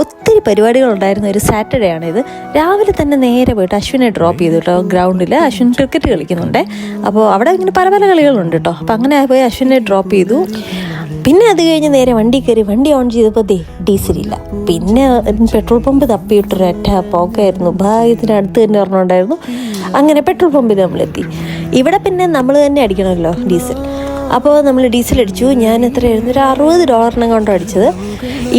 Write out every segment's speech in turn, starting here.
ഒത്തിരി പരിപാടികളുണ്ടായിരുന്ന ഒരു സാറ്റർഡേ ആണിത്. രാവിലെ തന്നെ നേരെ പോയിട്ട് അശ്വിനെ ഡ്രോപ്പ് ചെയ്തു കേട്ടോ. ഗ്രൗണ്ടിൽ അശ്വിൻ ക്രിക്കറ്റ് കളിക്കുന്നുണ്ട്. അപ്പോൾ അവിടെ ഇങ്ങനെ പല പല കളികളുണ്ട് കേട്ടോ. അപ്പോൾ അങ്ങനെ പോയി അശ്വിനെ ഡ്രോപ്പ് ചെയ്തു. പിന്നെ അത് കഴിഞ്ഞ് നേരെ വണ്ടി കയറി. വണ്ടി ഓൺ ചെയ്തപ്പോൾ ഡീസലില്ല. പിന്നെ പെട്രോൾ പമ്പ് തപ്പിയിട്ടൊരൊറ്റ പോക്കായിരുന്നു. ഇതിനടുത്ത് തന്നെ പറഞ്ഞുകൊണ്ടായിരുന്നു. അങ്ങനെ പെട്രോൾ പമ്പിൽ നമ്മളെത്തി. ഇവിടെ പിന്നെ നമ്മൾ തന്നെ അടിക്കണമല്ലോ ഡീസൽ. അപ്പോൾ നമ്മൾ ഡീസൽ അടിച്ചു. ഞാൻ എത്രയായിരുന്നു, ഒരു $60 കൊണ്ടോ അടിച്ചത്.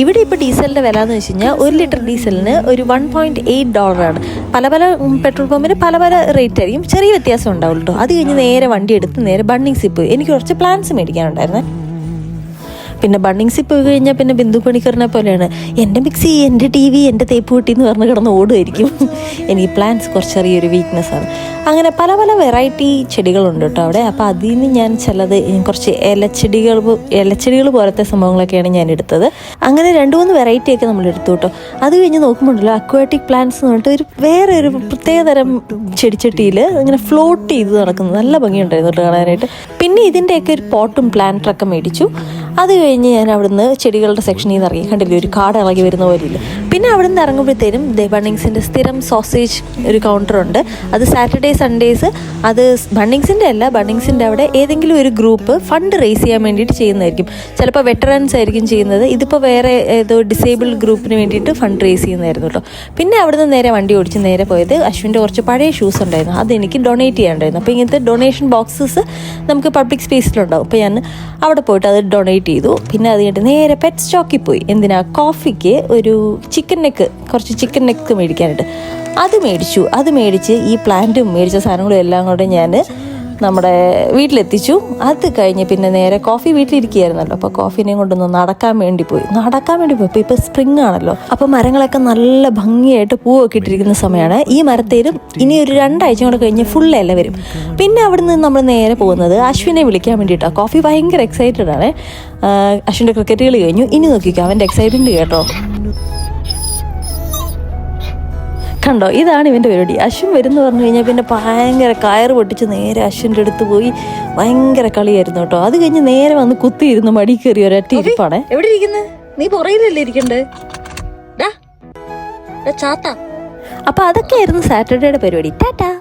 ഇവിടെ ഇപ്പോൾ ഡീസലിൻ്റെ വില എന്ന് വെച്ച് കഴിഞ്ഞാൽ 1 ലിറ്റർ ഡീസലിന് ഒരു $1.8 പല പല പെട്രോൾ പമ്പിന് പല പല റേറ്റ് ആയിരിക്കും. ചെറിയ വ്യത്യാസം ഉണ്ടാവുള്ളൂ കേട്ടോ. അത് കഴിഞ്ഞ് നേരെ വണ്ടി എടുത്ത് നേരെ ബണ്ണിങ്സിൽ പോയി. എനിക്ക് കുറച്ച് പ്ലാൻസ് മേടിക്കാനുണ്ടായിരുന്നേ. പിന്നെ ബണ്ണിങ്സിൽ പോയി കഴിഞ്ഞാൽ പിന്നെ ബിന്ദു പണിക്കറിനെ പോലെയാണ്, എൻ്റെ മിക്സി, എൻ്റെ TV, എൻ്റെ തേപ്പ് കൂട്ടി എന്ന് പറഞ്ഞ് കിടന്ന് ഓടുമായിരിക്കും. എനിക്ക് പ്ലാന്റ്സ് കുറച്ച് ചെറിയൊരു വീക്ക്നെസ്സാണ്. അങ്ങനെ പല പല വെറൈറ്റി ചെടികളുണ്ട് കേട്ടോ അവിടെ. അപ്പോൾ അതിൽ നിന്ന് ഞാൻ ചിലത് കുറച്ച് ഇലച്ചെടികൾ പോലത്തെ സംഭവങ്ങളൊക്കെയാണ് ഞാൻ എടുത്തത്. അങ്ങനെ 2-3 വെറൈറ്റിയൊക്കെ നമ്മൾ എടുത്തു കേട്ടോ. അത് കഴിഞ്ഞ് നോക്കുമ്പോഴല്ലോ അക്വാറ്റിക് പ്ലാന്റ്സ് എന്ന് പറഞ്ഞിട്ട് വേറെ ഒരു പ്രത്യേകതരം ചെടിച്ചട്ടിയിൽ ഇങ്ങനെ ഫ്ലോട്ട് ചെയ്ത് നടക്കുന്നത് നല്ല ഭംഗിയുണ്ടായിരുന്നു കേട്ടോ കാണാനായിട്ട്. പിന്നെ ഇതിൻ്റെയൊക്കെ ഒരു പോട്ടും പ്ലാന്ററൊക്കെ മേടിച്ചു. അത് കഴിഞ്ഞ് ഞാൻ അവിടുന്ന് ചെടികളുടെ സെക്ഷനിൽ നിന്ന് ഇറങ്ങി. കണ്ടില്ലേ, ഒരു കാട് ഇളകി വരുന്ന പോലെയില്ല. പിന്നെ അവിടെ നിന്ന് ഇറങ്ങുമ്പോഴത്തേനും ബണ്ണിങ്സിൻ്റെ സ്ഥിരം സോസേജ് ഒരു കൗണ്ടറുണ്ട്. അത് സാറ്റർഡേ സൺഡേസ്, അത് ബണ്ണിങ്സിൻ്റെ അല്ല, ബണ്ണിങ്സിൻ്റെ അവിടെ ഏതെങ്കിലും ഒരു ഗ്രൂപ്പ് ഫണ്ട് റേസ് ചെയ്യാൻ വേണ്ടിയിട്ട് ചെയ്യുന്നതായിരിക്കും. ചിലപ്പോൾ വെറ്ററൻസ് ആയിരിക്കും ചെയ്യുന്നത്. ഇതിപ്പോൾ വേറെ ഏതോ ഡിസേബിൾഡ് ഗ്രൂപ്പിന് വേണ്ടിയിട്ട് ഫണ്ട് റേസ് ചെയ്യുന്നതായിരുന്നു കേട്ടോ. പിന്നെ അവിടെ നിന്ന് നേരെ വണ്ടി ഓടിച്ച് നേരെ പോയത് അശ്വിൻ്റെ കുറച്ച് പഴയ ഷൂസ് ഉണ്ടായിരുന്നു. അതെനിക്ക് ഡൊണേറ്റ് ചെയ്യാനുണ്ടായിരുന്നു. അപ്പോൾ ഇങ്ങനത്തെ ഡൊണേഷൻ ബോക്സസ് നമുക്ക് പബ്ലിക് സ്പേസിലുണ്ടാവും. അപ്പോൾ ഞാൻ അവിടെ പോയിട്ട് അത് ഡൊണേറ്റ് ചെയ്തു. പിന്നെ അത് കഴിഞ്ഞിട്ട് നേരെ പെറ്റ് സ്റ്റോക്കിൽ പോയി. എന്തിനാ, കോഫിക്ക് ഒരു കുറച്ച് ചിക്കൻ നെക്ക് മേടിക്കാനായിട്ട്. അത് മേടിച്ച് ഈ പ്ലാന്റും മേടിച്ച സാധനങ്ങളും എല്ലാം കൂടെ ഞാൻ നമ്മുടെ വീട്ടിലെത്തിച്ചു. അത് കഴിഞ്ഞ് പിന്നെ നേരെ കോഫി വീട്ടിലിരിക്കുകയായിരുന്നല്ലോ. അപ്പോൾ കോഫീനെയും കൊണ്ടൊന്ന് നടക്കാൻ വേണ്ടി പോയി. ഇപ്പോൾ സ്പ്രിംഗ് ആണല്ലോ. അപ്പോൾ മരങ്ങളൊക്കെ നല്ല ഭംഗിയായിട്ട് പൂവൊക്കെ ഇട്ടിരിക്കുന്ന സമയമാണ്. ഈ മരത്തേലും ഇനി ഒരു 2 ആഴ്ച കൂടെ കഴിഞ്ഞ് ഫുൾ ഇല വരും. പിന്നെ അവിടെ നിന്ന് നമ്മൾ നേരെ പോകുന്നത് അശ്വിനെ വിളിക്കാൻ വേണ്ടിയിട്ടാണ്. കോഫി ഭയങ്കര എക്സൈറ്റഡ് ആണ്. അശ്വിൻ്റെ ക്രിക്കറ്റ് കളി കഴിഞ്ഞു. ഇനി നോക്കിക്കോ അവൻ്റെ എക്സൈറ്റ്മെൻറ്റ് കേട്ടോ. കണ്ടോ, ഇതാണ് ഇവൻ്റെ പരിപാടി. അശ്വിൻ വരുന്നു പറഞ്ഞു കഴിഞ്ഞാൽ പിന്നെ ഭയങ്കര കയറ് പൊട്ടിച്ച് നേരെ അശ്വിൻ്റെ അടുത്ത് പോയി ഭയങ്കര കളിയായിരുന്നു കേട്ടോ. അത് കഴിഞ്ഞ് നേരെ വന്ന് കുത്തിയിരുന്ന് മടി കയറി ഒരൊറ്റ ഇരിപ്പാണ്. എവിടെ ഇരിക്കുന്നത്? നീ പുറകിലല്ലേ ഇരിക്കണ്ടേ ചാത്ത. അപ്പൊ അതൊക്കെയായിരുന്നു സാറ്റർഡേയുടെ പരിപാടി. ടാറ്റാ.